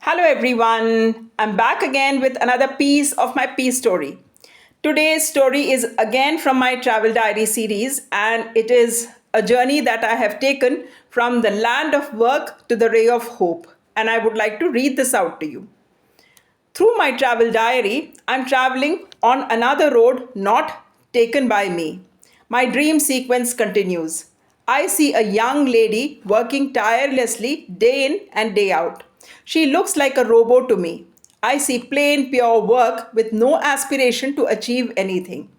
Hello, everyone. I'm back again with another piece of my peace story. Today's story is again from my travel diary series, and it is a journey that I have taken from the land of work to the ray of hope. And I would like to read this out to you. Through my travel diary, I'm traveling on another road not taken by me. My dream sequence continues. I see a young lady working tirelessly day in and day out. She looks like a robot to me. I see plain, pure work with no aspiration to achieve anything.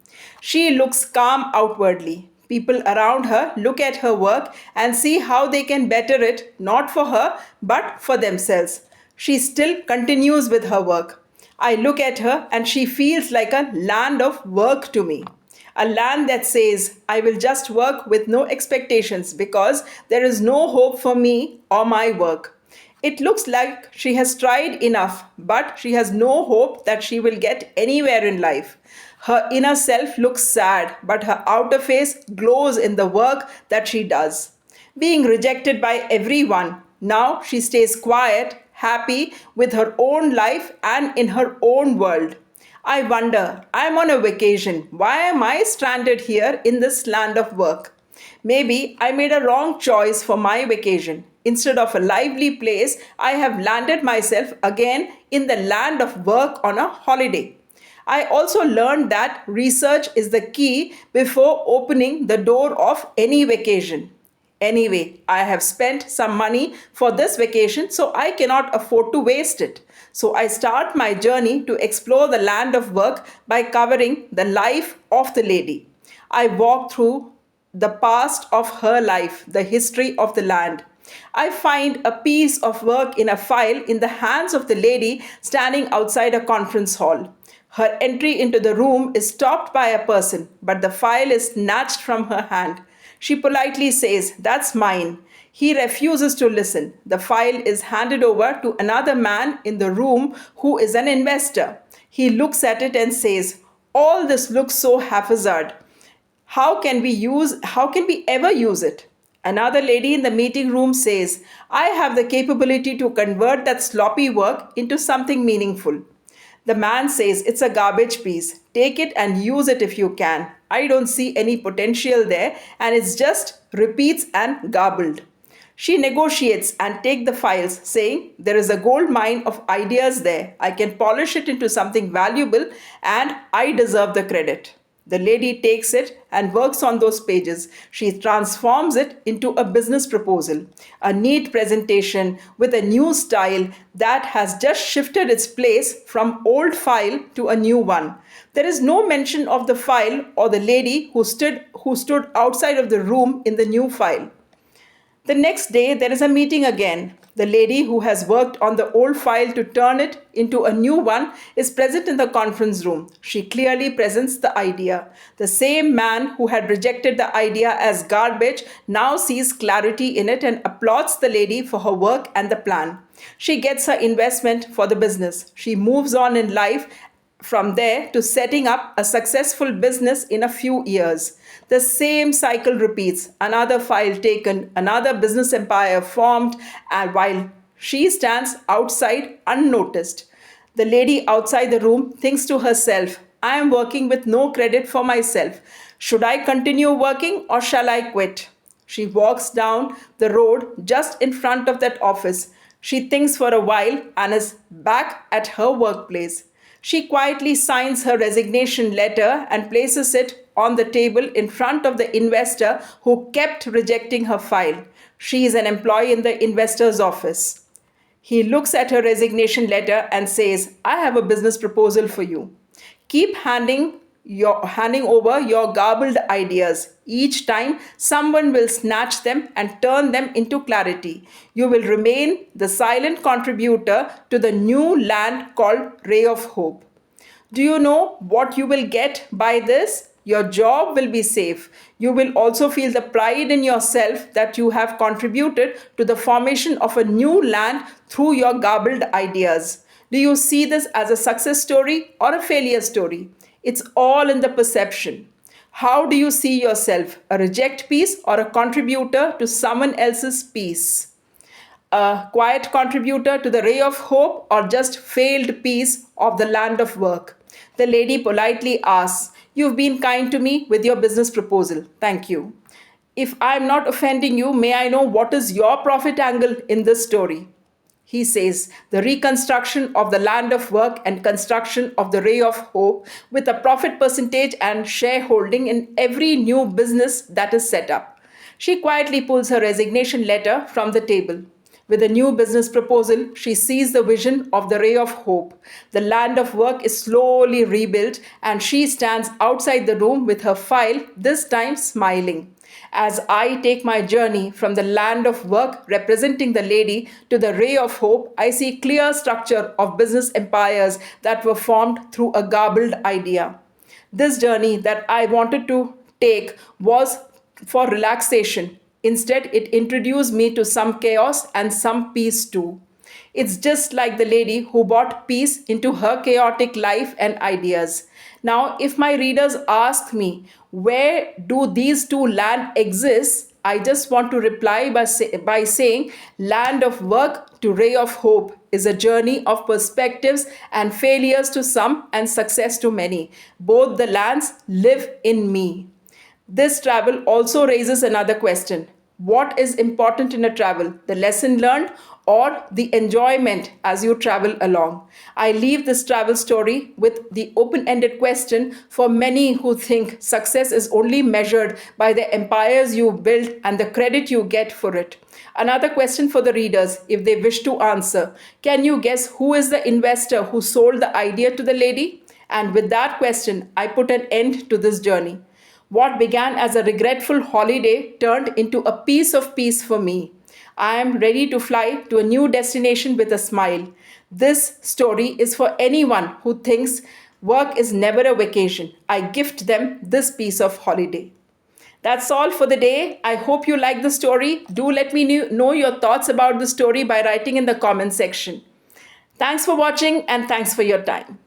She looks calm outwardly. People around her look at her work and see how they can better it, not for her, but for themselves. She still continues with her work. I look at her and she feels like a land of work to me. A land that says, I will just work with no expectations because there is no hope for me or my work. It looks like she has tried enough, but she has no hope that she will get anywhere in life. Her inner self looks sad, but her outer face glows in the work that she does. Being rejected by everyone, now she stays quiet, happy with her own life and in her own world. I wonder, I'm on a vacation. Why am I stranded here in this land of work? Maybe I made a wrong choice for my vacation. Instead of a lively place, I have landed myself again in the land of work on a holiday. I also learned that research is the key before opening the door of any vacation. Anyway, I have spent some money for this vacation, so I cannot afford to waste it. So I start my journey to explore the land of work by covering the life of the lady. I walk through the past of her life, the history of the land. I find a piece of work in a file in the hands of the lady standing outside a conference hall. Her entry into the room is stopped by a person, but the file is snatched from her hand. She politely says, That's mine. He refuses to listen. The file is handed over to another man in the room who is an investor. He looks at it and says, All this looks so haphazard. How can we ever use it? Another lady in the meeting room says, I have the capability to convert that sloppy work into something meaningful. The man says, It's a garbage piece. Take it and use it if you can. I don't see any potential there, and it's just repeats and garbled. She negotiates and take the files, saying, There is a gold mine of ideas there. I can polish it into something valuable, and I deserve the credit. The lady takes it and works on those pages. She transforms it into a business proposal, a neat presentation with a new style that has just shifted its place from old file to a new one. There is no mention of the file or the lady who stood outside of the room in the new file. The next day, there is a meeting again. The lady who has worked on the old file to turn it into a new one is present in the conference room. She clearly presents the idea. The same man who had rejected the idea as garbage now sees clarity in it and applauds the lady for her work and the plan. She gets her investment for the business. She moves on in life from there to setting up a successful business in a few years. The same cycle repeats, another file taken, another business empire formed, and while she stands outside unnoticed. The lady outside the room thinks to herself, I am working with no credit for myself. Should I continue working or shall I quit? She walks down the road just in front of that office. She thinks for a while and is back at her workplace. She quietly signs her resignation letter and places it on the table in front of the investor who kept rejecting her file. She is an employee in the investor's office. He looks at her resignation letter and says, I have a business proposal for you. Keep handing over your garbled ideas. Each time someone will snatch them and turn them into clarity. You will remain the silent contributor to the new land called Ray of Hope. Do you know what you will get by this? Your job will be safe. You will also feel the pride in yourself that you have contributed to the formation of a new land through your garbled ideas. Do you see this as a success story or a failure story? It's all in the perception. How do you see yourself? A reject piece or a contributor to someone else's piece? a quiet contributor to the ray of hope or just failed piece of the land of work? The lady politely asks, "You've been kind to me with your business proposal. Thank you. If I'm not offending you, may I know what is your profit angle in this story?" He says, "The reconstruction of the land of work and construction of the ray of hope with a profit percentage and shareholding in every new business that is set up." She quietly pulls her resignation letter from the table. With a new business proposal, she sees the vision of the ray of hope. The land of work is slowly rebuilt, and she stands outside the room with her file, this time smiling. As I take my journey from the land of work representing the lady to the ray of hope, I see clear structure of business empires that were formed through a garbled idea. This journey that I wanted to take was for relaxation. Instead, it introduced me to some chaos and some peace too. It's just like the lady who brought peace into her chaotic life and ideas. Now, if my readers ask me, where do these two land exist? I just want to reply by saying, land of work to ray of hope is a journey of perspectives and failures to some and success to many. Both the lands live in me. This travel also raises another question. What is important in a travel, the lesson learned or the enjoyment as you travel along? I leave this travel story with the open ended question for many who think success is only measured by the empires you built and the credit you get for it. Another question for the readers, if they wish to answer: can you guess who is the investor who sold the idea to the lady? And with that question, I put an end to this journey. What began as a regretful holiday turned into a piece of peace for me. I am ready to fly to a new destination with a smile. This story is for anyone who thinks work is never a vacation. I gift them this piece of holiday. That's all for the day. I hope you like the story. Do let me know your thoughts about the story by writing in the comment section. Thanks for watching and thanks for your time.